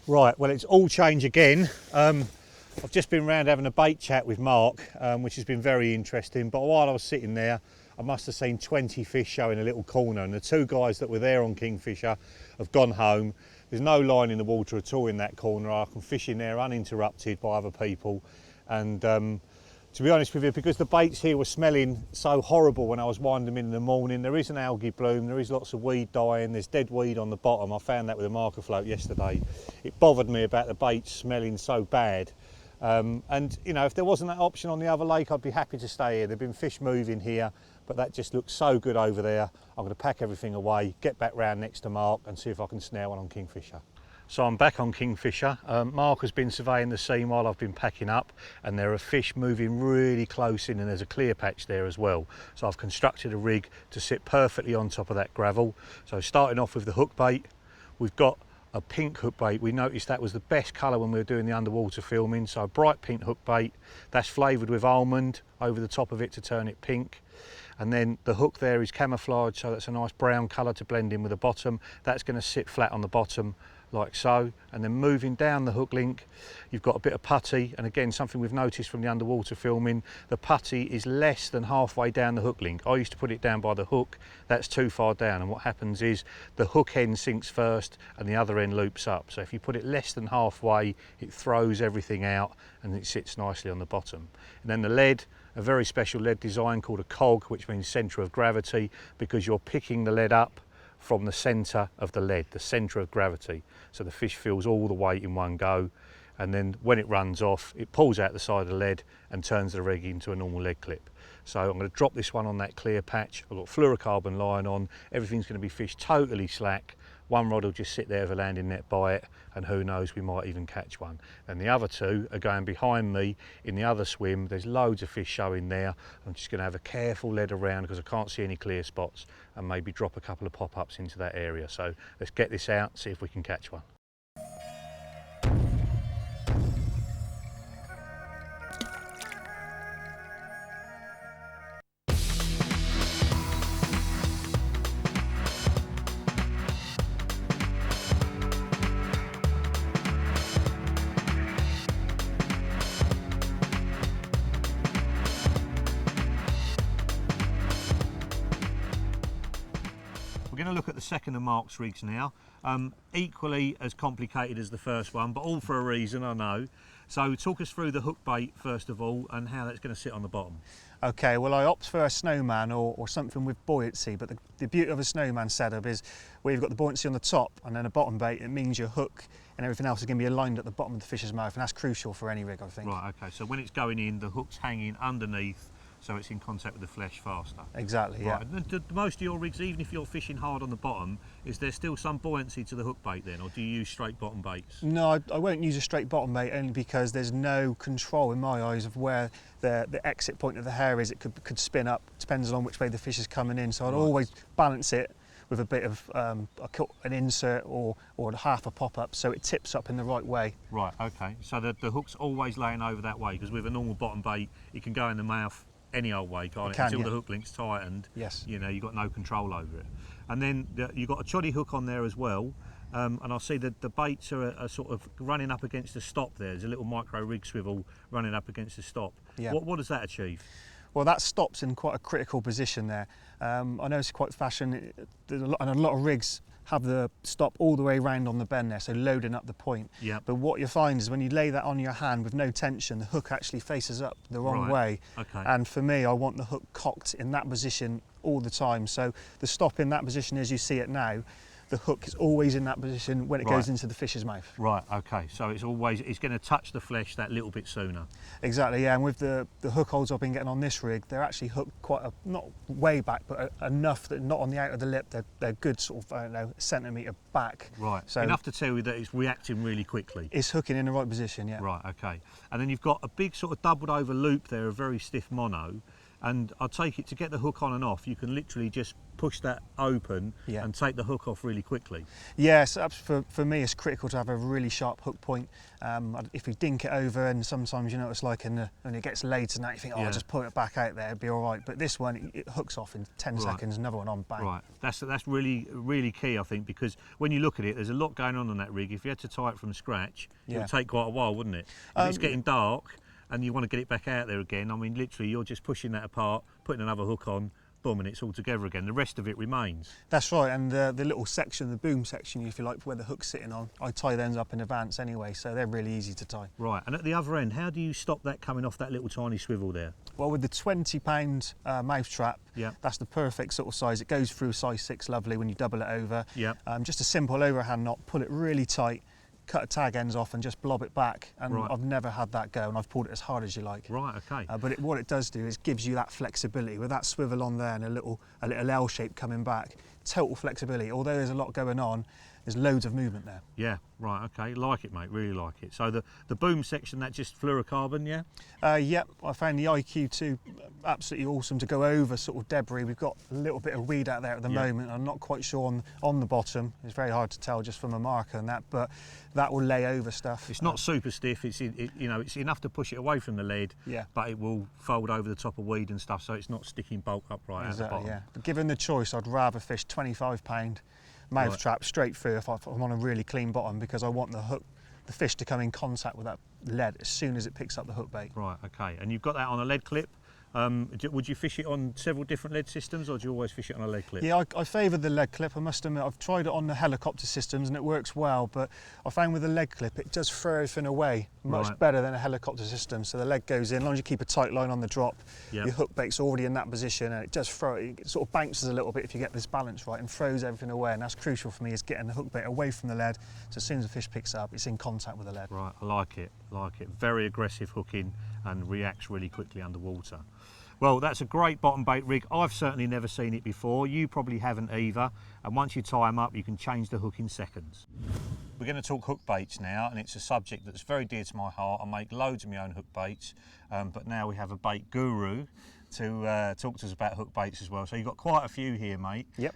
[SPEAKER 1] Right, well, it's all change again. I've just been round having a bait chat with Mark, which has been very interesting, but while I was sitting there, I must have seen 20 fish showing a little corner, and the two guys that were there on Kingfisher have gone home. There's no line in the water at all in that corner. I can fish in there uninterrupted by other people, and to be honest with you, because the baits here were smelling so horrible when I was winding them in the morning, there is an algae bloom, there is lots of weed dying, there's dead weed on the bottom. I found that with a marker float yesterday. It bothered me about the baits smelling so bad. And if there wasn't that option on the other lake, I'd be happy to stay here. There've been fish moving here, but that just looks so good over there. I'm going to pack everything away, get back round next to Mark and see if I can snare one on Kingfisher. So I'm back on Kingfisher. Mark has been surveying the scene while I've been packing up, and there are fish moving really close in, and there's a clear patch there as well. So I've constructed a rig to sit perfectly on top of that gravel. So starting off with the hook bait, we've got a pink hook bait. We noticed that was the best colour when we were doing the underwater filming. So a bright pink hook bait, that's flavoured with almond over the top of it to turn it pink. And then the hook there is camouflage, so that's a nice brown colour to blend in with the bottom. That's going to sit flat on the bottom like so, and then moving down the hook link, you've got a bit of putty, and again, something we've noticed from the underwater filming, the putty is less than halfway down the hook link. I used to put it down by the hook, that's too far down, and what happens is the hook end sinks first and the other end loops up. So if you put it less than halfway, it throws everything out and it sits nicely on the bottom. And then the lead, a very special lead design called a cog, which means centre of gravity, because you're picking the lead up from the centre of the lead, the centre of gravity. So the fish feels all the weight in one go, and then when it runs off, it pulls out the side of the lead and turns the rig into a normal lead clip. So I'm going to drop this one on that clear patch. I've got fluorocarbon line on, everything's going to be fished totally slack. One rod will just sit there with a landing net by it, and who knows, we might even catch one. And the other two are going behind me in the other swim. There's loads of fish showing there. I'm just going to have a careful lead around because I can't see any clear spots, and maybe drop a couple of pop-ups into that area. So let's get this out, see if we can catch one. We're going to look at the second of Mark's rigs now. Equally as complicated as the first one, but all for a reason, I know. So talk us through the hook bait first of all, and how that's going to sit on the bottom.
[SPEAKER 2] Okay, well, I opt for a snowman or something with buoyancy, but the beauty of a snowman setup is where you've got the buoyancy on the top and then a bottom bait. It means your hook and everything else is going to be aligned at the bottom of the fish's mouth, and that's crucial for any rig, I think.
[SPEAKER 1] Right, okay, so when it's going in, the hook's hanging underneath, so it's in contact with the flesh faster.
[SPEAKER 2] Exactly, yeah.
[SPEAKER 1] Right. Do most of your rigs, even if you're fishing hard on the bottom, is there still some buoyancy to the hook bait then, or do you use straight bottom baits?
[SPEAKER 2] No, I won't use a straight bottom bait, only because there's no control in my eyes of where the exit point of the hair is. It could spin up, depends on which way the fish is coming in, so I'd always balance it with a bit of an insert or half a pop-up, so it tips up in the right way.
[SPEAKER 1] Right, okay. So the hook's always laying over that way, because with a normal bottom bait, it can go in the mouth any old way, can't it? Until the hook link's tightened,
[SPEAKER 2] yes.
[SPEAKER 1] You know, you've got no control over it. And then you've got a choddy hook on there as well, and I see that the baits are sort of running up against the stop there. There's a little micro rig swivel running up against the stop.
[SPEAKER 2] Yeah.
[SPEAKER 1] What does that achieve?
[SPEAKER 2] Well, that stops in quite a critical position there. I know it's quite fashion, and a lot of rigs have the stop all the way around on the bend there, so loading up the point.
[SPEAKER 1] Yep.
[SPEAKER 2] But what you find is when you lay that on your hand with no tension, the hook actually faces up the wrong way.
[SPEAKER 1] Okay.
[SPEAKER 2] And for me, I want the hook cocked in that position all the time. So the stop in that position as you see it now, the hook is always in that position when it goes into the fish's mouth.
[SPEAKER 1] Right, okay, so it's going to touch the flesh that little bit sooner.
[SPEAKER 2] Exactly, yeah, and with the hook holds I've been getting on this rig, they're actually hooked not way back, but enough that not on the out of the lip, they're good sort of, I don't know, a centimetre back.
[SPEAKER 1] Right,
[SPEAKER 2] so
[SPEAKER 1] enough to tell you that it's reacting really quickly.
[SPEAKER 2] It's hooking in the right position, yeah.
[SPEAKER 1] Right, okay. And then you've got a big sort of doubled over loop there, a very stiff mono, and I take it to get the hook on and off, you can literally just push that open and take the hook off really quickly.
[SPEAKER 2] Yes, for me it's critical to have a really sharp hook point. If you dink it over, and sometimes you know what it's like when it gets late and that, you think, oh, I'll just pull it back out there, it'll be all right. But this one, it hooks off in 10 seconds, another one on, bang.
[SPEAKER 1] Right, that's really, really key, I think, because when you look at it, there's a lot going on that rig. If you had to tie it from scratch, it would take quite a while, wouldn't it? If it's getting dark and you want to get it back out there again, I mean, literally, you're just pushing that apart, putting another hook on, boom, and it's all together again. The rest of it remains.
[SPEAKER 2] That's right, and the little section, the boom section, if you like, where the hook's sitting on, I tie those up in advance anyway, so they're really easy to tie.
[SPEAKER 1] Right, and at the other end, how do you stop that coming off that little tiny swivel there?
[SPEAKER 2] Well, with the 20-pound mouth trap, that's the perfect sort of size. It goes through size 6 lovely when you double it over. Just a simple overhand knot, pull it really tight, cut the tag ends off and just blob it back, and I've never had that go, and I've pulled it as hard as you like.
[SPEAKER 1] Right, okay.
[SPEAKER 2] But what it does do is gives you that flexibility with that swivel on there and a little L shape coming back. Total flexibility. Although there's a lot going on, there's loads of movement there.
[SPEAKER 1] Yeah, right, okay. Like it, mate, really like it. So the boom section, that just fluorocarbon, yeah?
[SPEAKER 2] Yep, I found the IQ2 absolutely awesome to go over sort of debris. We've got a little bit of weed out there at the moment. I'm not quite sure on the bottom. It's very hard to tell just from a marker and that, but that will lay over stuff.
[SPEAKER 1] It's not super stiff. It's it's enough to push it away from the lead, but it will fold over the top of weed and stuff, so it's not sticking bulk upright at the bottom.
[SPEAKER 2] Yeah. But given the choice, I'd rather fish 25-pound mouth trap straight through if I'm on a really clean bottom, because I want the fish to come in contact with that lead as soon as it picks up the hook bait.
[SPEAKER 1] Right, okay. And you've got that on a lead clip. Would you fish it on several different lead systems, or do you always fish it on a lead clip?
[SPEAKER 2] Yeah, I favour the lead clip, I must admit. I've tried it on the helicopter systems and it works well, but I found with the lead clip it does throw everything away much better than a helicopter system. So the lead goes in, as long as you keep a tight line on the drop, your hook bait's already in that position, and it does throw it sort of bounces a little bit if you get this balance right, and throws everything away, and that's crucial for me, is getting the hook bait away from the lead, so as soon as the fish picks up, it's in contact with the lead.
[SPEAKER 1] Right, I like it. Very aggressive hooking and reacts really quickly underwater. Well, that's a great bottom bait rig. I've certainly never seen it before. You probably haven't either. And once you tie them up, you can change the hook in seconds. We're going to talk hook baits now, and it's a subject that's very dear to my heart. I make loads of my own hook baits, but now we have a bait guru to talk to us about hook baits as well. So you've got quite a few here, mate.
[SPEAKER 2] Yep.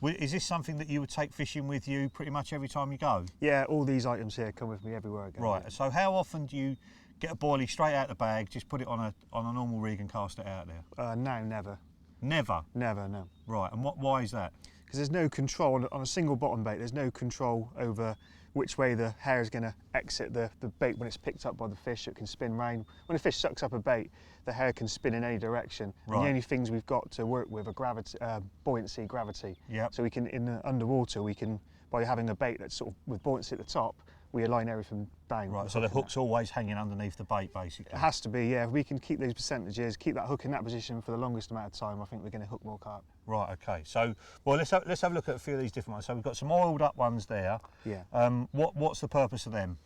[SPEAKER 1] Is this something that you would take fishing with you pretty much every time you go?
[SPEAKER 2] Yeah, all these items here come with me everywhere I go.
[SPEAKER 1] Right, so how often do you get a boilie straight out the bag, just put it on a normal rig and cast it out there?
[SPEAKER 2] No, never.
[SPEAKER 1] Never?
[SPEAKER 2] Never, no.
[SPEAKER 1] Right, and why is that?
[SPEAKER 2] Because there's no control on a single bottom bait. There's no control over which way the hair is going to exit the bait when it's picked up by the fish. It can spin round. When a fish sucks up a bait, the hair can spin in any direction. Right. And the only things we've got to work with are gravity, buoyancy, gravity. Yep. So we can, in the underwater, we can, by having a bait that's sort of with buoyancy at the top, we align everything down.
[SPEAKER 1] Right, so the hook's always hanging underneath the bait, basically.
[SPEAKER 2] It has to be, yeah. If we can keep those percentages, keep that hook in that position for the longest amount of time, I think we're going to hook more carp.
[SPEAKER 1] Right, okay. So, well, let's have a look at a few of these different ones. So we've got some oiled up ones there.
[SPEAKER 2] Yeah.
[SPEAKER 1] What's the purpose of them?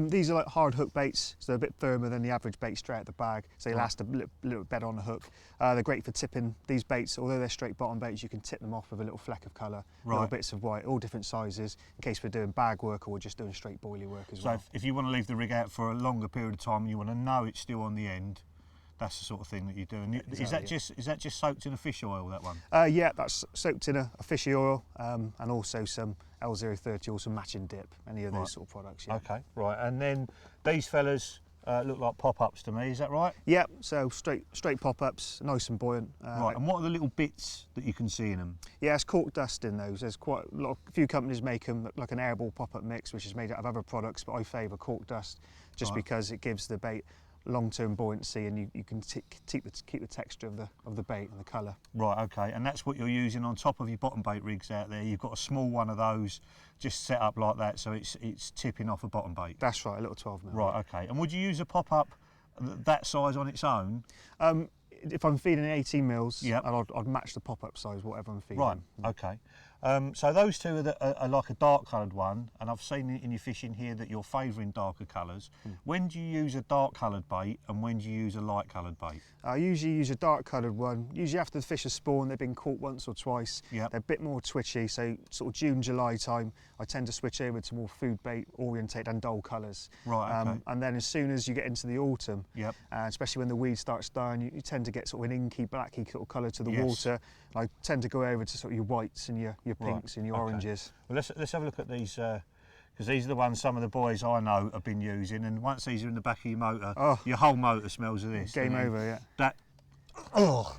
[SPEAKER 2] These are like hard hook baits, so they're a bit firmer than the average bait straight out the bag, so they last a little bit better on the hook. They're great for tipping these baits. Although they're straight bottom baits, you can tip them off with a little fleck of colour, little bits of white, all different sizes, in case we're doing bag work or we're just doing straight boilie work as well.
[SPEAKER 1] So if you want to leave the rig out for a longer period of time and you want to know it's still on the end, that's the sort of thing that you do. And
[SPEAKER 2] Exactly,
[SPEAKER 1] is that just soaked in a fish oil, that one?
[SPEAKER 2] Yeah, that's soaked in a fishy oil and also some L030 or some matching dip, any of those sort of products. Yeah.
[SPEAKER 1] Okay, right. And then these fellas look like pop-ups to me, is that right?
[SPEAKER 2] Yeah, so straight pop-ups, nice and buoyant.
[SPEAKER 1] Right, and what are the little bits that you can see in them?
[SPEAKER 2] Yeah, it's cork dust in those. There's quite a few companies make them like an airball pop-up mix, which is made out of other products, but I favour cork dust just because it gives the bait long-term buoyancy, and you can keep the texture of the bait and the colour. Right,
[SPEAKER 1] okay, and that's what you're using on top of your bottom bait rigs out there. You've got a small one of those just set up like that, so it's tipping off a bottom bait.
[SPEAKER 2] That's right, a little 12mm.
[SPEAKER 1] Right, okay. And would you use a pop-up that size on its own?
[SPEAKER 2] If I'm feeding 18 mils,
[SPEAKER 1] yep.
[SPEAKER 2] I'd match the pop-up size, whatever I'm feeding.
[SPEAKER 1] Right, okay. So those two are like a dark coloured one, and I've seen in your fishing here that you're favouring darker colours. When do you use a dark coloured bait and when do you use a light coloured bait?
[SPEAKER 2] I usually use a dark coloured one. Usually after the fish are spawned, they've been caught once or twice.
[SPEAKER 1] Yep.
[SPEAKER 2] They're a bit more twitchy, so sort of June, July time, I tend to switch over to more food bait orientated and dull colours.
[SPEAKER 1] Right, okay.
[SPEAKER 2] And then as soon as you get into the autumn,
[SPEAKER 1] yep.
[SPEAKER 2] Especially when the weed starts dying, you tend to get sort of an inky, blacky sort of colour to the water. I tend to go over to sort of your whites and your pinks and your oranges.
[SPEAKER 1] Well, let's have a look at these, because these are the ones some of the boys I know have been using, and once these are in the back of your motor, your whole motor smells of this.
[SPEAKER 2] Game over, yeah.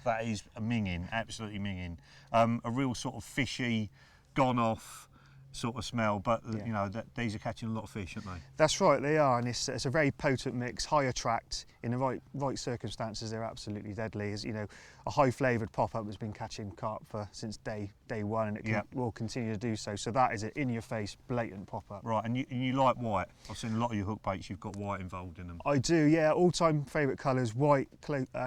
[SPEAKER 1] That is minging, absolutely minging. A real sort of fishy, gone off sort of smell, but you know these are catching a lot of fish, aren't they?
[SPEAKER 2] That's right, they are, and it's a very potent mix, high attract. In the right circumstances, they're absolutely deadly. As you know, a high flavoured pop-up has been catching carp since day one, and it will continue to do so. So that is an in-your-face, blatant pop-up.
[SPEAKER 1] Right, and you like white. I've seen a lot of your hook baits. You've got white involved in them.
[SPEAKER 2] I do, yeah. All-time favourite colours: white,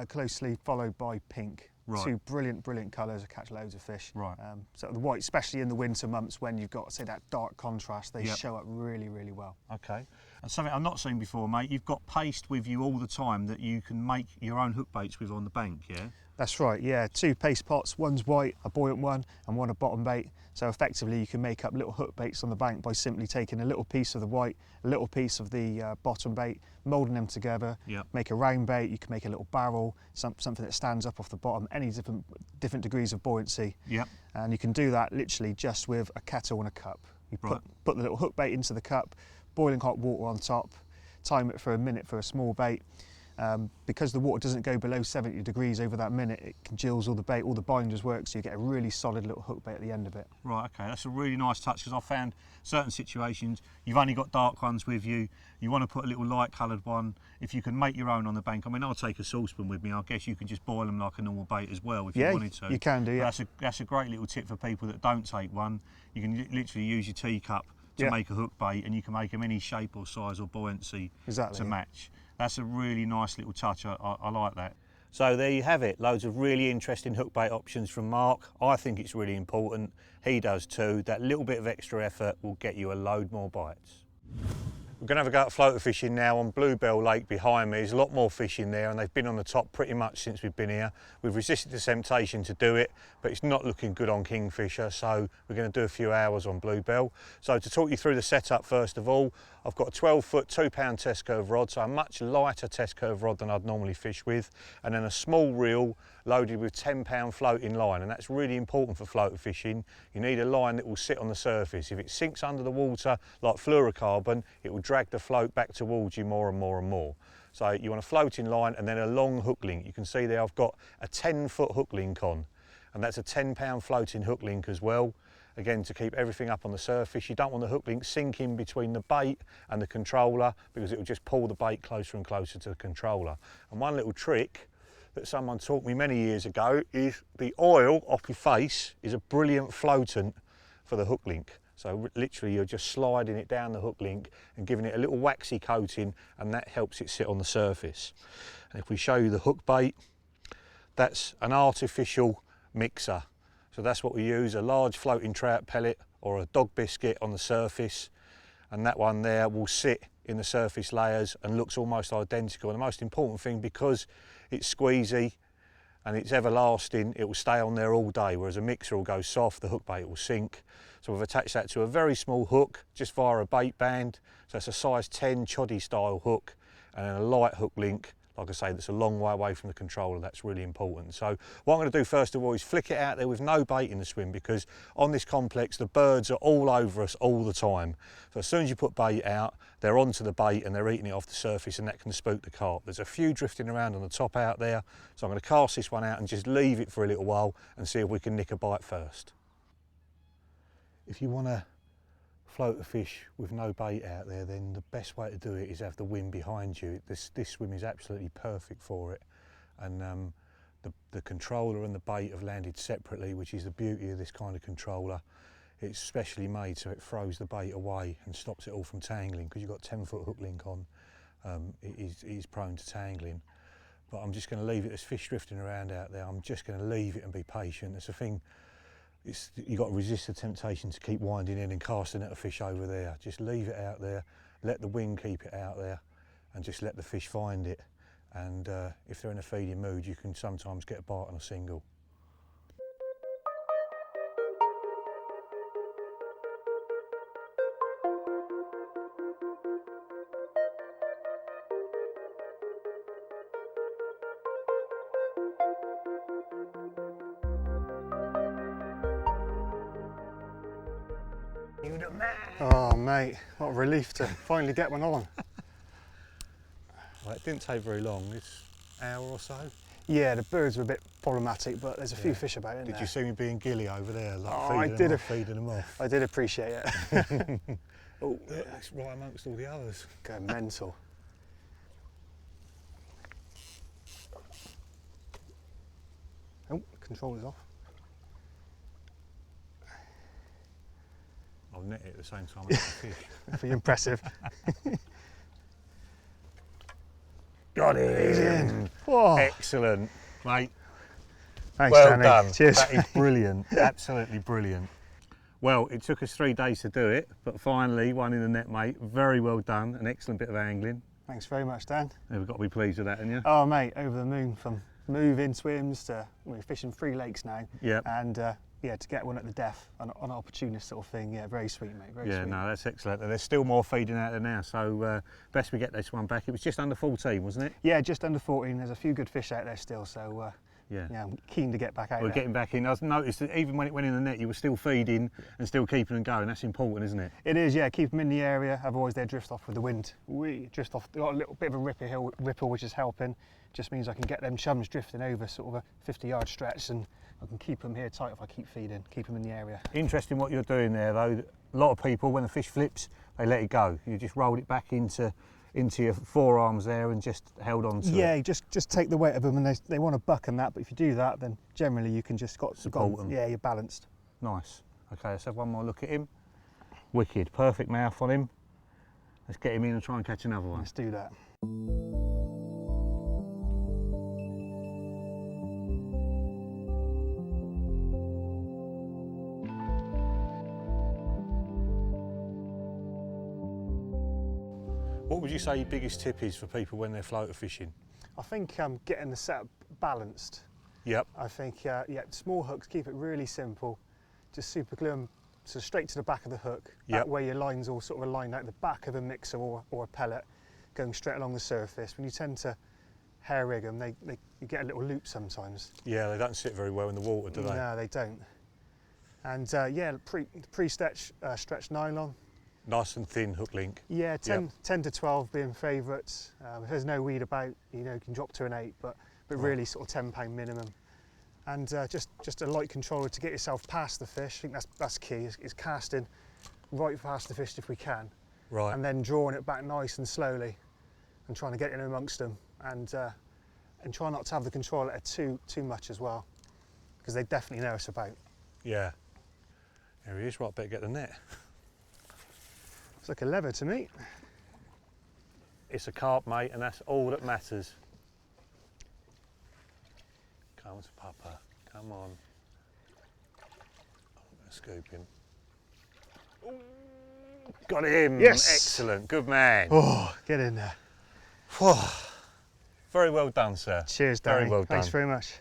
[SPEAKER 2] closely followed by pink.
[SPEAKER 1] Right.
[SPEAKER 2] Two brilliant colours that catch loads of fish.
[SPEAKER 1] Right.
[SPEAKER 2] So the white, especially in the winter months when you've got, say, that dark contrast, they show up really well.
[SPEAKER 1] Okay. And something I've not seen before, mate, you've got paste with you all the time that you can make your own hook baits with on the bank, yeah?
[SPEAKER 2] That's right, yeah. 2 paste pots, one's white, a buoyant one, and one a bottom bait. So effectively you can make up little hook baits on the bank by simply taking a little piece of the white, a little piece of the bottom bait, moulding them together, make a round bait. You can make a little barrel, something that stands up off the bottom, any different degrees of buoyancy.
[SPEAKER 1] Yep.
[SPEAKER 2] And you can do that literally just with a kettle and a cup. You put the little hook bait into the cup, boiling hot water on top, time it for a minute for a small bait. Because the water doesn't go below 70 degrees over that minute, it congeals all the bait, all the binders work, so you get a really solid little hook bait at the end of it.
[SPEAKER 1] Right, okay, that's a really nice touch, because I've found certain situations, you've only got dark ones with you, you want to put a little light coloured one. If you can make your own on the bank, I mean, I'll take a saucepan with me, I guess you can just boil them like a normal bait as well if you wanted to.
[SPEAKER 2] You can do, yeah.
[SPEAKER 1] That's a great little tip for people that don't take one. You can literally use your teacup to make a hook bait, and you can make them any shape or size or buoyancy to match. That's a really nice little touch, I like that. So there you have it, loads of really interesting hook bait options from Mark. I think it's really important, he does too. That little bit of extra effort will get you a load more bites. We're going to have a go at floater fishing now on Bluebell Lake behind me. There's a lot more fish in there and they've been on the top pretty much since we've been here. We've resisted the temptation to do it, but it's not looking good on Kingfisher, so we're going to do a few hours on Bluebell. So to talk you through the setup first of all, I've got a 12-foot 2-pound test curve rod, so a much lighter test curve rod than I'd normally fish with, and then a small reel loaded with 10-pound floating line, and that's really important for floater fishing. You need a line that will sit on the surface. If it sinks under the water like fluorocarbon, it will drag the float back towards you more and more and more. So you want a floating line and then a long hook link. You can see there I've got a 10-foot hook link on, and that's a 10-pound floating hook link as well. Again, to keep everything up on the surface. You don't want the hook link sinking between the bait and the controller, because it will just pull the bait closer and closer to the controller. And one little trick that someone taught me many years ago is the oil off your face is a brilliant floatant for the hook link. So literally you're just sliding it down the hook link and giving it a little waxy coating, and that helps it sit on the surface. And if we show you the hook bait, that's an artificial mixer. So that's what we use, a large floating trout pellet or a dog biscuit on the surface, and that one there will sit in the surface layers and looks almost identical. And the most important thing, because it's squeezy and it's everlasting, it will stay on there all day, whereas a mixer will go soft, the hook bait will sink. So we've attached that to a very small hook just via a bait band. So it's a size 10 choddy style hook, and then a light hook link, like I say, that's a long way away from the controller. That's really important. So what I'm going to do first of all is flick it out there with no bait in the swim, because on this complex the birds are all over us all the time. So as soon as you put bait out, they're onto the bait and they're eating it off the surface, and that can spook the carp. There's a few drifting around on the top out there, so I'm going to cast this one out and just leave it for a little while and see if we can nick a bite first. If you want to float a fish with no bait out there, then the best way to do it is have the wind behind you. This swim is absolutely perfect for it, and the controller and the bait have landed separately, which is the beauty of this kind of controller. It's specially made so it throws the bait away and stops it all from tangling, because you've got 10-foot hook link on. It is prone to tangling, but I'm just going to leave it. There's fish drifting around out there. I'm just going to leave it and be patient. It's a thing. You've got to resist the temptation to keep winding in and casting at a fish over there. Just leave it out there, let the wind keep it out there, and just let the fish find it. And if they're in a feeding mood, you can sometimes get a bite on a single. You the man!
[SPEAKER 2] Oh mate, what a relief to finally get one on.
[SPEAKER 1] Well, it didn't take very long, it's an hour or so.
[SPEAKER 2] Yeah, the birds were a bit problematic, but there's a few fish about in there.
[SPEAKER 1] Did you see me being gilly over there? Like feeding them off.
[SPEAKER 2] I did appreciate it.
[SPEAKER 1] Oh, it's right amongst all the others.
[SPEAKER 2] Go mental. Oh, controller's off.
[SPEAKER 1] I'll net it at the same time as the fish.
[SPEAKER 2] Pretty impressive.
[SPEAKER 1] Got it!
[SPEAKER 2] He's in. Whoa.
[SPEAKER 1] Excellent, mate.
[SPEAKER 2] Thanks,
[SPEAKER 1] Well
[SPEAKER 2] Danny.
[SPEAKER 1] done.
[SPEAKER 2] Cheers.
[SPEAKER 1] That is brilliant. Absolutely brilliant. Well, it took us 3 days to do it, but finally one in the net, mate. Very well done. An excellent bit of angling.
[SPEAKER 2] Thanks very much, Dan.
[SPEAKER 1] We've got to be pleased with that, haven't you?
[SPEAKER 2] Oh mate, over the moon. From move-in swims to we're fishing 3 lakes now.
[SPEAKER 1] Yep.
[SPEAKER 2] And yeah, to get one at the death on an opportunist sort of thing. Yeah, very sweet, mate. Very sweet.
[SPEAKER 1] No, that's excellent. There's still more feeding out there now, so best we get this one back. It was just under 14, wasn't it?
[SPEAKER 2] Yeah, just under 14. There's a few good fish out there still, so yeah, I'm keen to get back out
[SPEAKER 1] We're
[SPEAKER 2] there.
[SPEAKER 1] getting back in. I noticed that even when it went in the net, you were still feeding and still keeping them going. That's important, isn't it?
[SPEAKER 2] It is, yeah. Keep them in the area. Otherwise, they drift off with the wind. We drift off. Got a little bit of a ripple, which is helping. Just means I can get them chums drifting over sort of a 50-yard stretch, and I can keep them here tight if I keep feeding, keep them in the area. Interesting what you're doing there, though. A lot of people, when the fish flips, they let it go. You just rolled it back into your forearms there and just held on to it. Yeah, just take the weight of them, and they want to buck and that, but if you do that, then generally you can just support them. Yeah, you're balanced. Nice. Okay, let's have one more look at him. Wicked, perfect mouth on him. Let's get him in and try and catch another one. Let's do that. What would you say your biggest tip is for people when they're floater fishing? I think getting the setup balanced. Yep. I think, yeah, small hooks, keep it really simple. Just super glue them so straight to the back of the hook. Yep. That way your line's all sort of aligned out the back of a mixer or a pellet, going straight along the surface. When you tend to hair rig them, you get a little loop sometimes. Yeah, they don't sit very well in the water, do they? No, they don't. And yeah, pre-stretched stretched nylon. Nice and thin hook link. Yeah, 10 to 12 being favourites. If there's no weed about, you can drop to an 8, but really sort of £10 minimum. And just a light controller to get yourself past the fish. I think that's key, is casting right past the fish if we can. Right. And then drawing it back nice and slowly and trying to get in amongst them. And try not to have the controller too much as well, because they definitely know us about. Yeah. There he is, right, better get the net. It's like a lever to me.
[SPEAKER 1] It's a carp, mate, and that's all that matters. Come on, Papa. Come on. I'm going to scoop him. Ooh, got him.
[SPEAKER 2] Yes.
[SPEAKER 1] Excellent. Good man.
[SPEAKER 2] Oh, get in there.
[SPEAKER 1] Very well done, sir.
[SPEAKER 2] Cheers, Danny.
[SPEAKER 1] Very well done.
[SPEAKER 2] Thanks very much.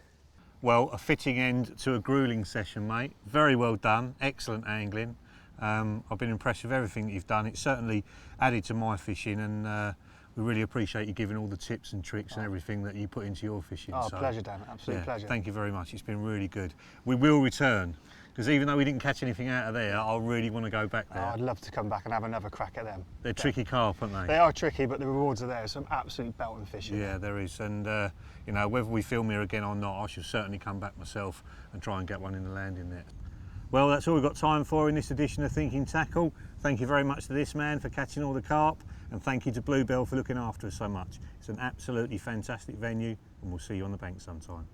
[SPEAKER 1] Well, a fitting end to a gruelling session, mate. Very well done. Excellent angling. I've been impressed with everything that you've done. It's certainly added to my fishing, and we really appreciate you giving all the tips and tricks and everything that you put into your fishing.
[SPEAKER 2] Oh, so, pleasure, Dan. Absolute pleasure.
[SPEAKER 1] Thank you very much. It's been really good. We will return, because even though we didn't catch anything out of there, I really want to go back there.
[SPEAKER 2] Oh, I'd love to come back and have another crack at them.
[SPEAKER 1] They're tricky carp, aren't they?
[SPEAKER 2] They are tricky, but the rewards are there. Some absolute belting fishing.
[SPEAKER 1] Yeah, there is. And you know, whether we film here again or not, I shall certainly come back myself and try and get one in the landing net. Well, that's all we've got time for in this edition of Thinking Tackle. Thank you very much to this man for catching all the carp, and thank you to Bluebell for looking after us so much. It's an absolutely fantastic venue, and we'll see you on the bank sometime.